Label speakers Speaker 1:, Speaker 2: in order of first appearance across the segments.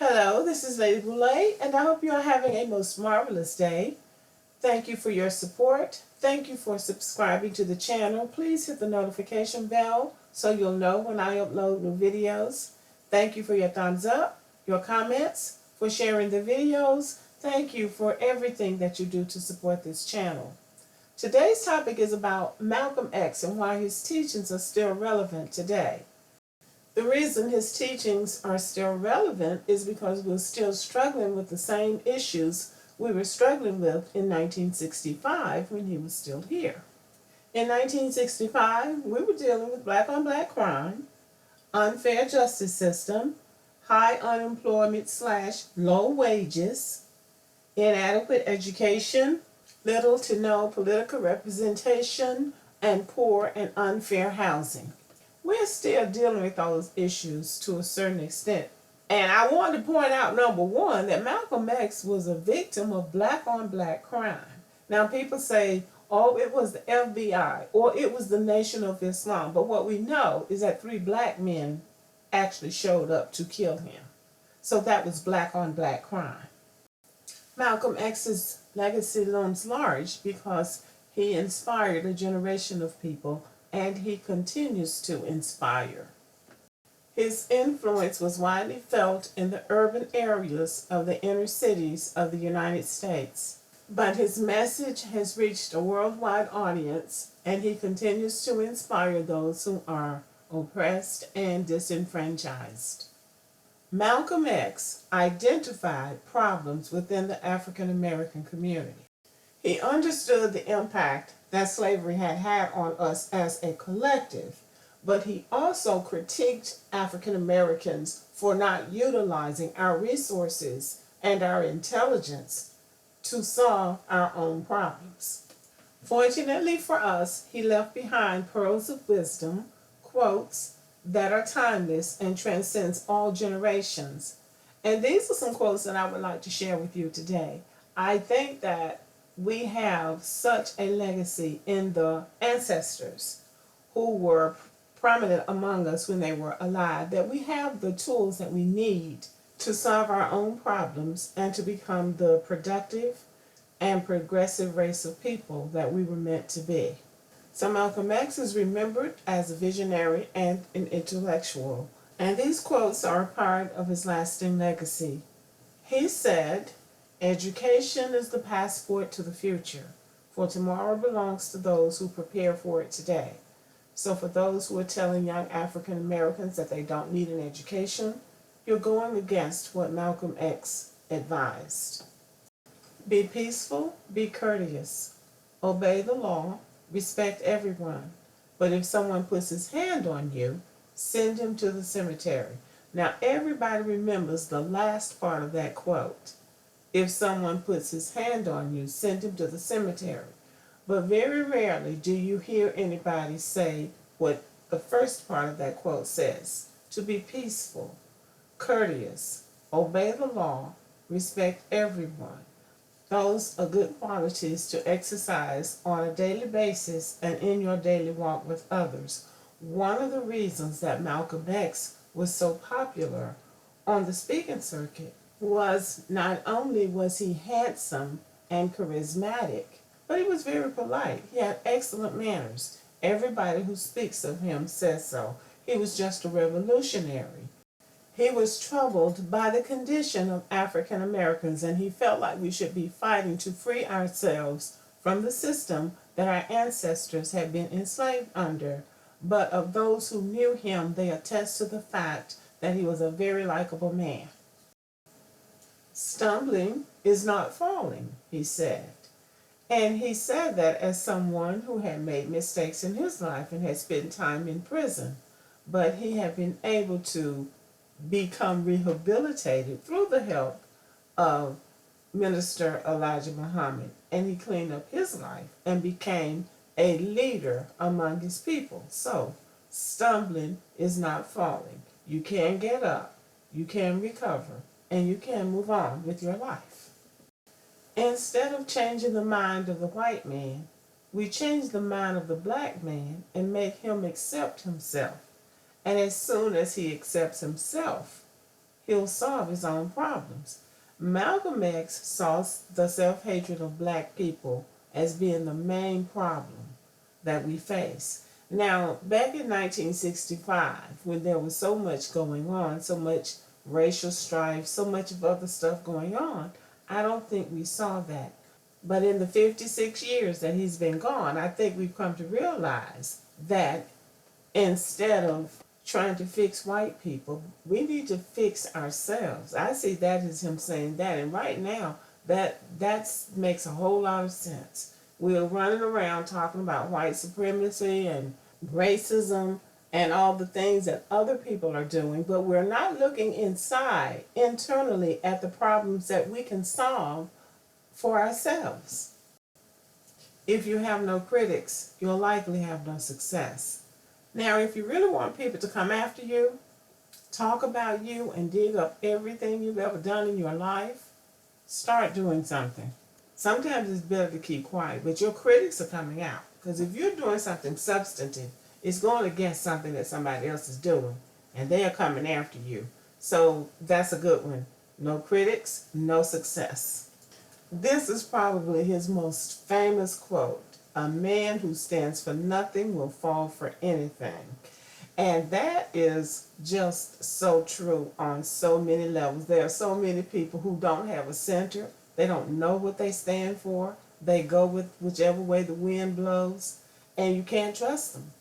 Speaker 1: Hello, this is Lady Boulay, and I hope you are having a most marvelous day. Thank you for your support. Thank you for subscribing to the channel. Please hit the notification bell so you'll know when I upload new videos. Thank you for your thumbs up, your comments, for sharing the videos. Thank you for everything that you do to support this channel. Today's topic is about Malcolm X and why his teachings are still relevant today. The reason his teachings are still relevant is because we're still struggling with the same issues we were struggling with in 1965 when he was still here. In 1965, we were dealing with black on black crime, unfair justice system, high unemployment / low wages, inadequate education, little to no political representation, and poor and unfair housing. We're still dealing with those issues to a certain extent. And I wanted to point out, number one, that Malcolm X was a victim of black on black crime. Now, people say, oh, it was the FBI or it was the Nation of Islam. But what we know is that 3 black men actually showed up to kill him. So that was black on black crime. Malcolm X's legacy looms large because he inspired a generation of people, and he continues to inspire. His influence was widely felt in the urban areas of the inner cities of the United States, but his message has reached a worldwide audience, and he continues to inspire those who are oppressed and disenfranchised. Malcolm X identified problems within the African American community. He understood the impact that slavery had had on us as a collective, but he also critiqued African Americans for not utilizing our resources and our intelligence to solve our own problems. Fortunately for us, he left behind pearls of wisdom, quotes that are timeless and transcends all generations. And these are some quotes that I would like to share with you today. I think that we have such a legacy in the ancestors who were prominent among us when they were alive, that we have the tools that we need to solve our own problems and to become the productive and progressive race of people that we were meant to be. So Malcolm X is remembered as a visionary and an intellectual, and these quotes are a part of his lasting legacy. He said, "Education is the passport to the future, for tomorrow belongs to those who prepare for it today." So for those who are telling young African Americans that they don't need an education, you're going against what Malcolm X advised. Be peaceful, be courteous, obey the law, respect everyone. But if someone puts his hand on you, send him to the cemetery. Now everybody remembers the last part of that quote. If someone puts his hand on you, send him to the cemetery. But very rarely do you hear anybody say what the first part of that quote says: to be peaceful, courteous, obey the law, respect everyone. Those are good qualities to exercise on a daily basis and in your daily walk with others. One of the reasons that Malcolm X was so popular on the speaking circuit was not only was he handsome and charismatic, but he was very polite. He had excellent manners. Everybody who speaks of him says so. He was just a revolutionary. He was troubled by the condition of African Americans, and he felt like we should be fighting to free ourselves from the system that our ancestors had been enslaved under. But of those who knew him, they attest to the fact that he was a very likable man. Stumbling is not falling, he said. And he said that as someone who had made mistakes in his life and had spent time in prison, but he had been able to become rehabilitated through the help of Minister Elijah Muhammad, and he cleaned up his life and became a leader among his people. So, stumbling is not falling. You can get up, you can recover, and you can move on with your life. Instead of changing the mind of the white man, we change the mind of the black man and make him accept himself. And as soon as he accepts himself, he'll solve his own problems. Malcolm X saw the self-hatred of black people as being the main problem that we face. Now, back in 1965, when there was so much going on, so much racial strife, so much of other stuff going on, I don't think we saw that. But in the 56 years that he's been gone, I think we've come to realize that instead of trying to fix white people, we need to fix ourselves. I see that as him saying that, and right now that makes a whole lot of sense. We're running around talking about white supremacy and racism and all the things that other people are doing, but we're not looking inside, internally, at the problems that we can solve for ourselves. If you have no critics, you'll likely have no success. Now, if you really want people to come after you, talk about you, and dig up everything you've ever done in your life, start doing something. Sometimes it's better to keep quiet, but your critics are coming out. Because if you're doing something substantive, it's going against something that somebody else is doing, and they are coming after you. So that's a good one. No critics, no success. This is probably his most famous quote. A man who stands for nothing will fall for anything. And that is just so true on so many levels. There are so many people who don't have a center. They don't know what they stand for. They go with whichever way the wind blows, and you can't trust them.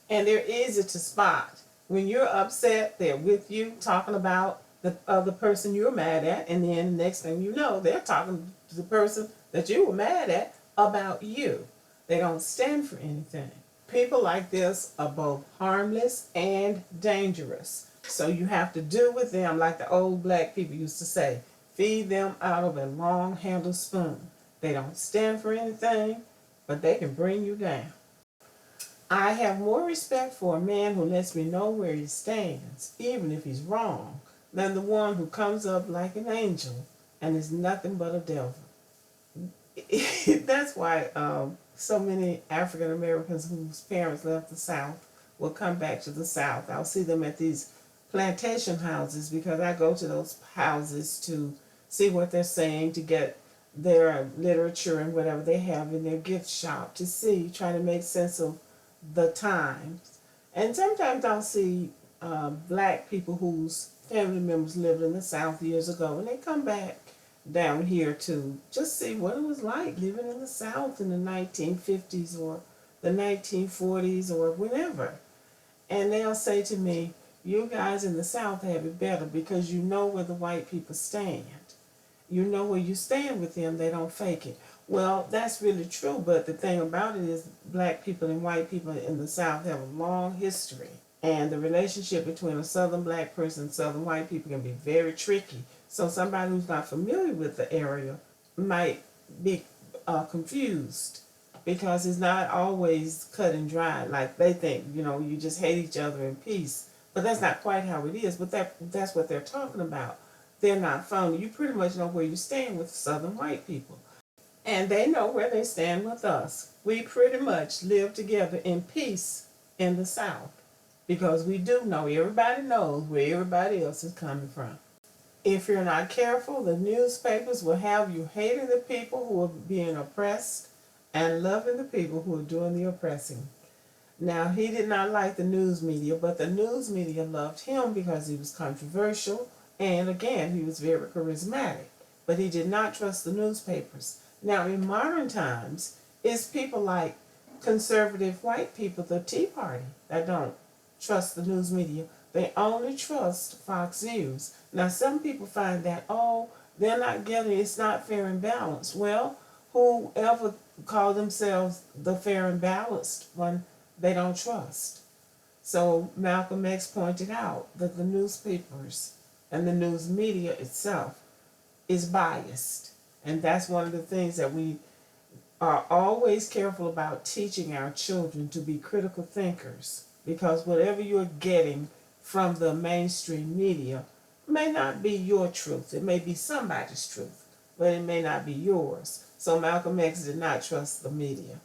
Speaker 1: And they're easy to spot. When you're upset, they're with you talking about the other person you're mad at, and then the next thing you know, they're talking to the person that you were mad at about you. They don't stand for anything. People like this are both harmless and dangerous. So you have to do with them like the old black people used to say, feed them out of a long-handled spoon. They don't stand for anything, but they can bring you down. I have more respect for a man who lets me know where he stands, even if he's wrong, than the one who comes up like an angel and is nothing but a devil. That's why so many African Americans whose parents left the South will come back to the South. I'll see them at these plantation houses because I go to those houses to see what they're saying, to get their literature and whatever they have in their gift shop, to see, trying to make sense of the times. And sometimes I'll see black people whose family members lived in the South years ago, and they come back down here to just see what it was like living in the South in the 1950s or the 1940s or whenever. And they'll say to me, you guys in the South have it better because you know where the white people stand. You know where you stand with them, they don't fake it. Well, that's really true, but the thing about it is black people and white people in the South have a long history. And the relationship between a Southern black person and Southern white people can be very tricky. So somebody who's not familiar with the area might be confused because it's not always cut and dry. Like they think, you just hate each other in peace. But that's not quite how it is. But that's what they're talking about. They're not phony. You pretty much know where you stand with Southern white people. And they know where they stand with us. We pretty much live together in peace in the South because we do know, everybody knows where everybody else is coming from. If you're not careful, the newspapers will have you hating the people who are being oppressed and loving the people who are doing the oppressing. Now, he did not like the news media, but the news media loved him because he was controversial, and again, he was very charismatic. But he did not trust the newspapers. Now, in modern times, it's people like conservative white people, the Tea Party, that don't trust the news media. They only trust Fox News. Now, some people find that, they're not getting, it's not fair and balanced. Well, whoever call themselves the fair and balanced one, they don't trust. So Malcolm X pointed out that the newspapers and the news media itself is biased. And that's one of the things that we are always careful about, teaching our children to be critical thinkers. Because whatever you're getting from the mainstream media may not be your truth. It may be somebody's truth, but it may not be yours. So Malcolm X did not trust the media.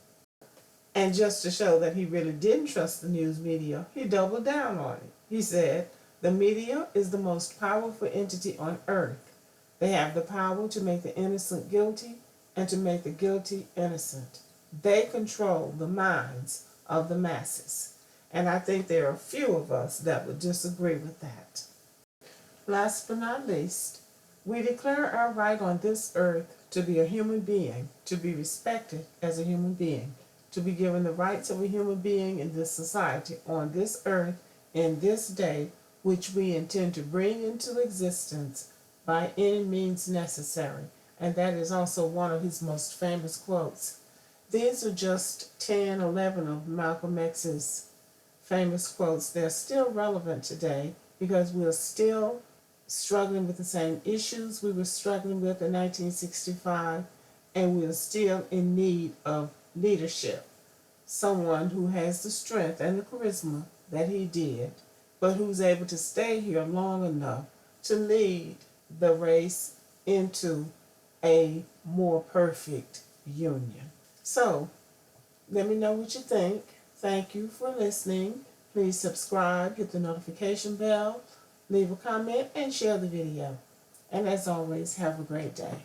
Speaker 1: And just to show that he really didn't trust the news media, he doubled down on it. He said, The media is the most powerful entity on earth. They have the power to make the innocent guilty and to make the guilty innocent. They control the minds of the masses. And I think there are few of us that would disagree with that. Last but not least, we declare our right on this earth to be a human being, to be respected as a human being, to be given the rights of a human being in this society, on this earth, in this day, which we intend to bring into existence by any means necessary. And that is also one of his most famous quotes. These are just 10, 11 of Malcolm X's famous quotes. They're still relevant today because we're still struggling with the same issues we were struggling with in 1965, and we're still in need of leadership. Someone who has the strength and the charisma that he did, but who's able to stay here long enough to lead the race into a more perfect union. So, let me know what you think. Thank you for listening. Please subscribe, hit the notification bell, leave a comment, and share the video. And as always, have a great day.